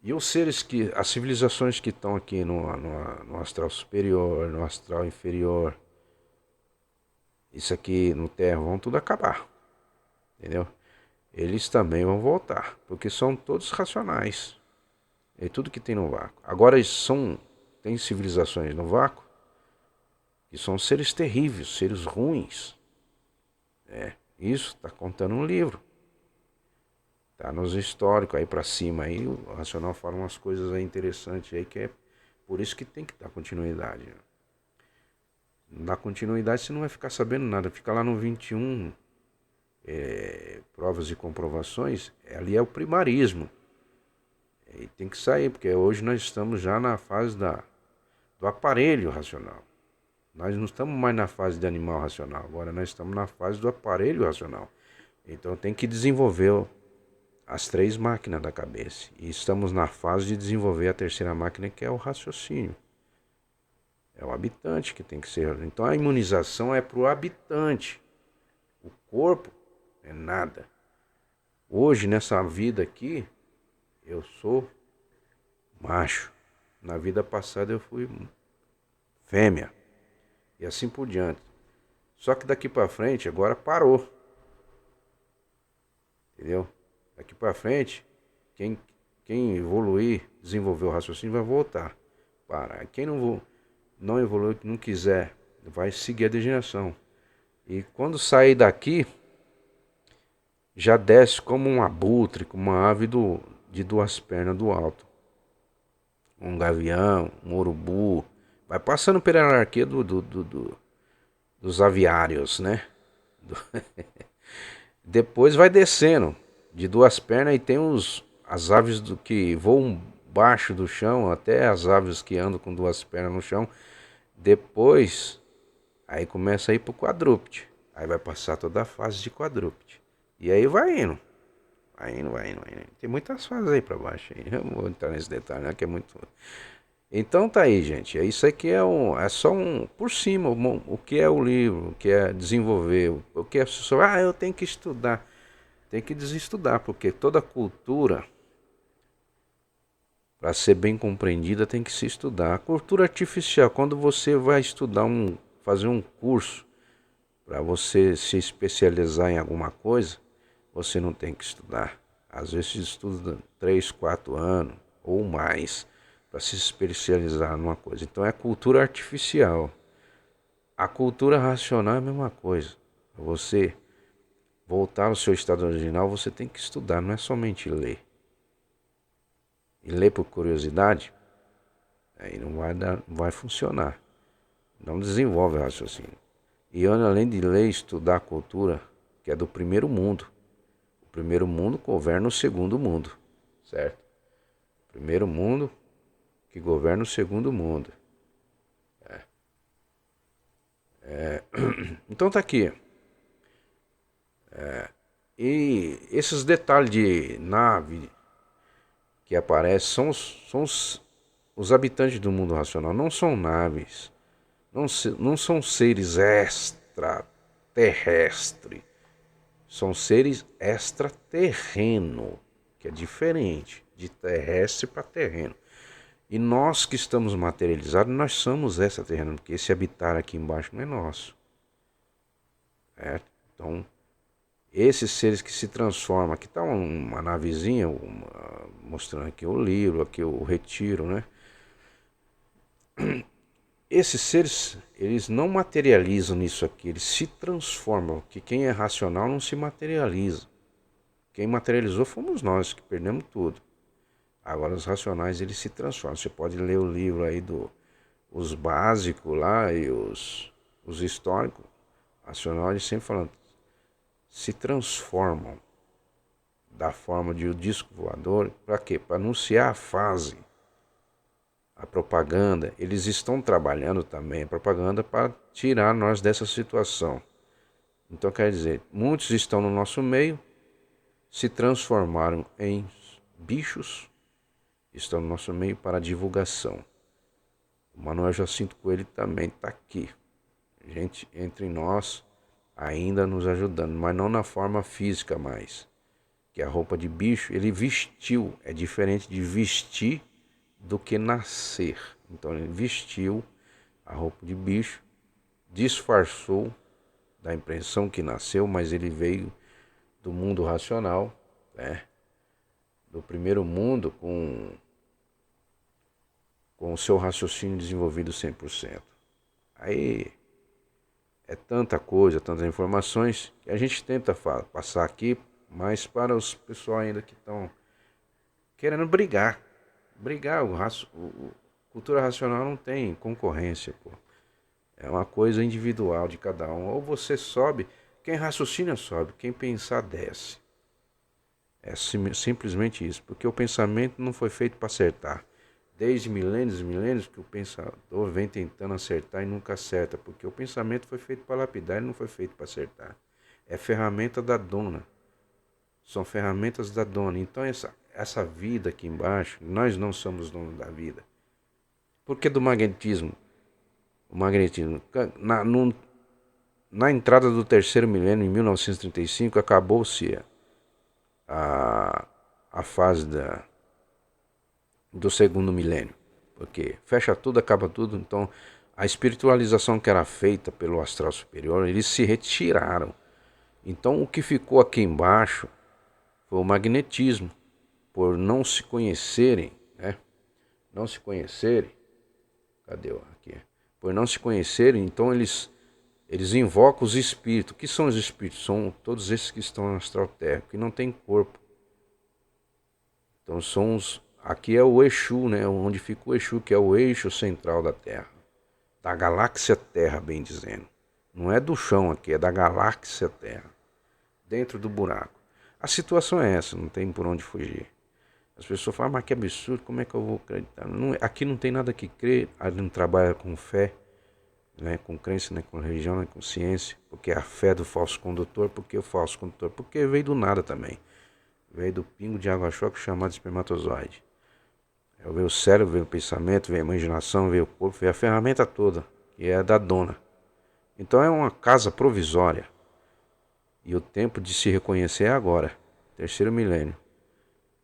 E os seres as civilizações que estão aqui no astral superior, no astral inferior, isso aqui no Terra, vão tudo acabar. Entendeu? Eles também vão voltar, porque são todos racionais. É tudo que tem no vácuo. Agora tem civilizações no vácuo que são seres terríveis, seres ruins. Isso está contando um livro. Tá nos históricos aí para cima aí, o racional fala umas coisas aí interessantes aí que é por isso que tem que dar continuidade. Não dá continuidade, você não vai ficar sabendo nada. Fica lá no 21, provas e comprovações, ali é o primarismo. E tem que sair, porque hoje nós estamos já na fase do aparelho racional. Nós não estamos mais na fase de animal racional, agora nós estamos na fase do aparelho racional. Então tem que desenvolver as 3 máquinas da cabeça. E estamos na fase de desenvolver a terceira máquina, que é o raciocínio. É o habitante que tem que ser. Então a imunização é para o habitante. O corpo é nada. Hoje, nessa vida aqui, eu sou macho. Na vida passada eu fui fêmea. E assim por diante. Só que daqui para frente, agora parou. Entendeu? Daqui para frente, quem evoluir, desenvolver o raciocínio, vai voltar. Para. Quem não evoluir, não quiser, vai seguir a degeneração. E quando sair daqui, já desce como um abutre, como uma ave de 2 pernas do alto. Um gavião, um urubu. Vai passando pela hierarquia dos aviários, né? Depois vai descendo de 2 pernas e tem as aves que voam baixo do chão, até as aves que andam com 2 pernas no chão. Depois, aí começa a ir pro quadrúpede. Aí vai passar toda a fase de quadrúpede. E aí vai indo. Vai indo. Tem muitas fases aí pra baixo. Aí. Eu não vou entrar nesse detalhe, né? Que é muito... Então tá aí, gente. Isso aqui é só por cima, o que é o livro, o que é desenvolver, o que é só, eu tenho que estudar. Tem que desestudar, porque toda cultura, para ser bem compreendida, tem que se estudar. A cultura artificial, quando você vai estudar, fazer um curso, para você se especializar em alguma coisa, você não tem que estudar. Às vezes estuda 3, 4 anos ou mais para se especializar numa coisa. Então é cultura artificial. A cultura racional é a mesma coisa. Você voltar ao seu estado original, você tem que estudar, não é somente ler. E ler por curiosidade, aí não vai funcionar. Não desenvolve o raciocínio. E além de ler e estudar a cultura, que é do primeiro mundo. O primeiro mundo governa o segundo mundo, certo? O primeiro mundo que governa o segundo mundo. Então tá aqui. E esses detalhes de nave que aparecem são os habitantes do mundo racional. Não são naves. Não são seres extraterrestres. São seres extraterreno, que é diferente de terrestre para terreno. E nós que estamos materializados, nós somos extraterreno, porque esse habitar aqui embaixo não é nosso. Certo? Então, esses seres que se transformam, aqui está uma navezinha, mostrando aqui o livro, aqui o retiro, né? Esses seres, eles não materializam nisso aqui, eles se transformam, porque quem é racional não se materializa. Quem materializou fomos nós, que perdemos tudo. Agora os racionais, eles se transformam. Você pode ler o livro aí os básicos lá e os históricos. Racional, eles sempre falando, se transformam da forma de o disco voador, para quê? Para anunciar a fase. A propaganda, eles estão trabalhando também a propaganda para tirar nós dessa situação. Então quer dizer, muitos estão no nosso meio, se transformaram em bichos, estão no nosso meio para divulgação. O Manuel Jacinto Coelho também está aqui. Gente entre nós ainda nos ajudando, mas não na forma física mais. Que a roupa de bicho, ele vestiu, é diferente de vestir do que nascer. Então ele vestiu a roupa de bicho, disfarçou da impressão que nasceu, mas ele veio do mundo racional, né? Do primeiro mundo com o seu raciocínio desenvolvido 100%. Aí é tanta coisa, tantas informações que a gente tenta passar aqui, mas para os pessoal ainda que estão querendo brigar. Cultura racional não tem concorrência, pô. É uma coisa individual de cada um. Ou você sobe, quem raciocina sobe, quem pensar desce. É simplesmente isso, porque o pensamento não foi feito para acertar. Desde milênios e milênios que o pensador vem tentando acertar e nunca acerta, porque o pensamento foi feito para lapidar e não foi feito para acertar. É ferramenta da dona. São ferramentas da dona. Então essa vida aqui embaixo, nós não somos donos da vida. Por que do magnetismo? O magnetismo, na entrada do terceiro milênio, em 1935, acabou-se a fase do segundo milênio. Porque fecha tudo, acaba tudo. Então, a espiritualização que era feita pelo astral superior, eles se retiraram. Então, o que ficou aqui embaixo foi o magnetismo. Por não se conhecerem, né? Não se conhecerem. Cadê aqui? Por não se conhecerem, então eles invocam os espíritos. O que são os espíritos? São todos esses que estão no astral terra, que não tem corpo. Então são aqui é o Exu, né? Onde fica o Exu, que é o eixo central da Terra. Da galáxia Terra, bem dizendo. Não é do chão aqui, é da galáxia Terra. Dentro do buraco. A situação é essa, não tem por onde fugir. As pessoas falam, mas que absurdo, como é que eu vou acreditar? Aqui não tem nada que crer, a gente não trabalha com fé, né, com crença, né, com religião, né, com ciência, porque é a fé do falso condutor. Por que o falso condutor? Porque veio do nada também. Veio do pingo de água-choque chamado espermatozoide. Veio o cérebro, veio o pensamento, veio a imaginação, veio o corpo, veio a ferramenta toda, que é da dona. Então é uma casa provisória. E o tempo de se reconhecer é agora, terceiro milênio.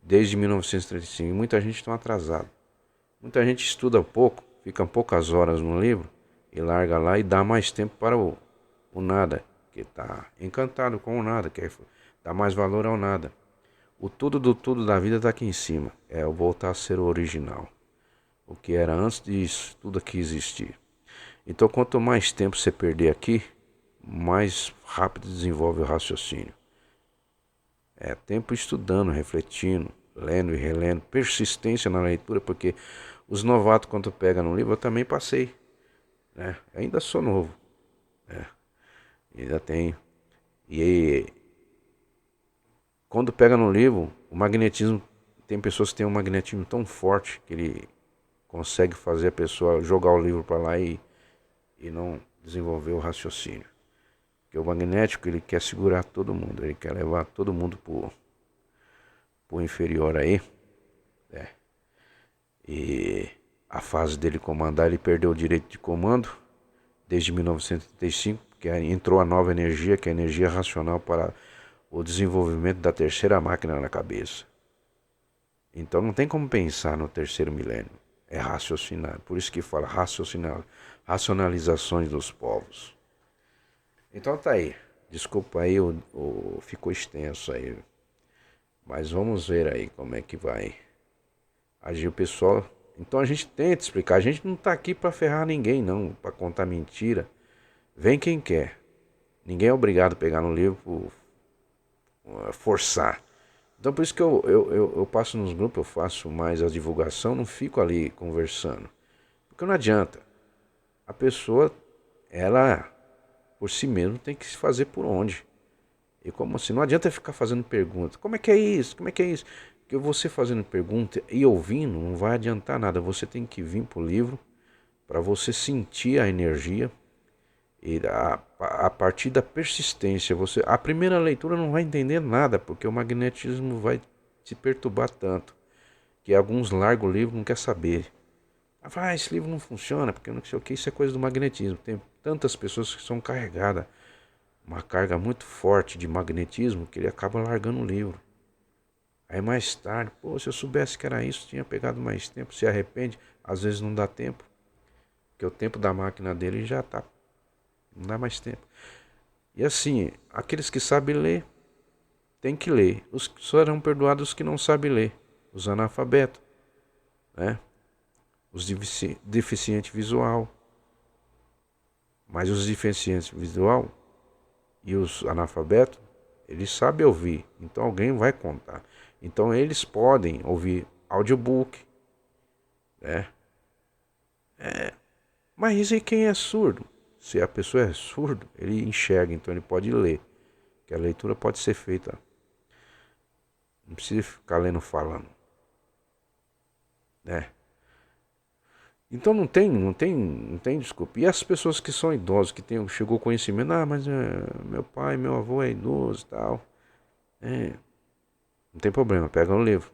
Desde 1935, muita gente está atrasada. Muita gente estuda pouco, fica poucas horas no livro e larga lá e dá mais tempo para o nada, que está encantado com o nada, quer dar mais valor ao nada. O tudo do tudo da vida está aqui em cima, é o voltar a ser o original, o que era antes disso, tudo aqui existir. Então, quanto mais tempo você perder aqui, mais rápido desenvolve o raciocínio. É tempo estudando, refletindo, lendo e relendo, persistência na leitura, porque os novatos, quando pegam no livro, eu também passei, né? Ainda sou novo, né? Ainda tenho. E quando pega no livro, o magnetismo, tem pessoas que têm um magnetismo tão forte que ele consegue fazer a pessoa jogar o livro para lá e não desenvolver o raciocínio. Porque o magnético, ele quer segurar todo mundo, ele quer levar todo mundo pro inferior aí, né? E a fase dele comandar, ele perdeu o direito de comando desde 1935, que entrou a nova energia, que é a energia racional para o desenvolvimento da terceira máquina na cabeça. Então não tem como pensar no terceiro milênio, é raciocinar. Por isso que fala raciocinar, racionalizações dos povos. Então tá aí, desculpa aí, ficou extenso aí, mas vamos ver aí como é que vai agir o pessoal. Então a gente tenta explicar, a gente não tá aqui para ferrar ninguém não, para contar mentira. Vem quem quer, ninguém é obrigado a pegar no livro por forçar. Então por isso que eu passo nos grupos, eu faço mais a divulgação, não fico ali conversando. Porque não adianta. A pessoa, ela por si mesma tem que se fazer por onde. E como assim? Não adianta ficar fazendo perguntas. Como é que é isso? Como é que é isso? Porque você fazendo pergunta e ouvindo não vai adiantar nada. Você tem que vir pro livro para você sentir a energia. E a partir da persistência, a primeira leitura não vai entender nada, porque o magnetismo vai te perturbar tanto, que alguns largam o livro e não quer saber. Esse livro não funciona, porque não sei o que, isso é coisa do magnetismo. Tem tantas pessoas que são carregadas, uma carga muito forte de magnetismo, que ele acaba largando o livro. Aí mais tarde, se eu soubesse que era isso, tinha pegado mais tempo, se arrepende, às vezes não dá tempo, porque o tempo da máquina dele já tá. Não dá mais tempo. E assim, aqueles que sabem ler, tem que ler. Os serão perdoados os que não sabem ler. Os analfabetos, né? Os deficientes visual. Mas os deficientes visual e os analfabetos, eles sabem ouvir. Então alguém vai contar. Então eles podem ouvir audiobook, né? Mas e quem é surdo? Se a pessoa é surdo, ele enxerga, então ele pode ler. Que a leitura pode ser feita. Não precisa ficar lendo falando, né? Então não tem desculpa. E as pessoas que são idosas, que chegou o conhecimento, mas meu pai, meu avô é idoso e tal. Não tem problema, pega um livro.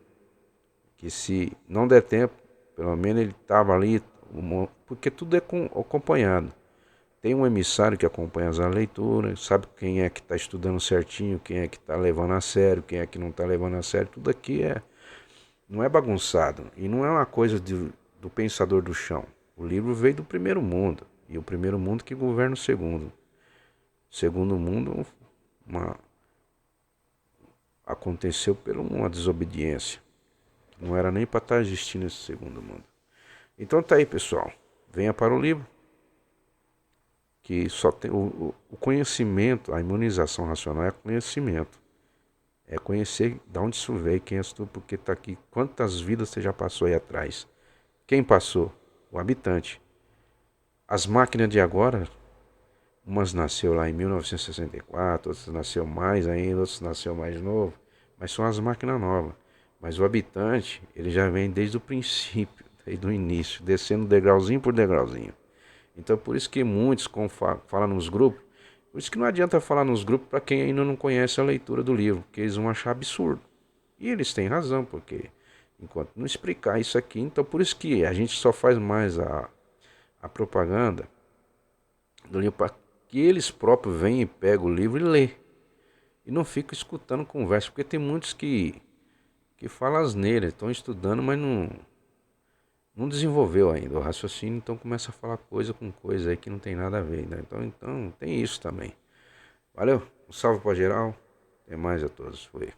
Que se não der tempo, pelo menos ele estava ali, porque tudo é acompanhado. Tem um emissário que acompanha as leituras, sabe quem é que está estudando certinho, quem é que está levando a sério, quem é que não está levando a sério. Tudo aqui não é bagunçado e não é uma coisa do pensador do chão. O livro veio do primeiro mundo e o primeiro mundo que governa o segundo. O segundo mundo aconteceu por uma desobediência. Não era nem para estar existindo esse segundo mundo. Então tá aí, pessoal. Venha para o livro. Que só tem o conhecimento, a imunização racional é conhecimento. É conhecer de onde isso veio, quem és tu, porque está aqui. Quantas vidas você já passou aí atrás? Quem passou? O habitante. As máquinas de agora, umas nasceu lá em 1964, outras nasceu mais ainda, outras nasceu mais novo, mas são as máquinas novas. Mas o habitante, ele já vem desde o princípio, desde o início, descendo degrauzinho por degrauzinho. Então por isso que muitos falam nos grupos, por isso que não adianta falar nos grupos para quem ainda não conhece a leitura do livro, porque eles vão achar absurdo. E eles têm razão, porque enquanto não explicar isso aqui, então por isso que a gente só faz mais a propaganda do livro para que eles próprios venham e pegam o livro e lê. E não ficam escutando conversa, porque tem muitos que falam asneira, estão estudando, mas não desenvolveu ainda o raciocínio, então começa a falar coisa com coisa aí que não tem nada a ver, né? Então tem isso também. Valeu, um salve para geral, até mais a todos, foi.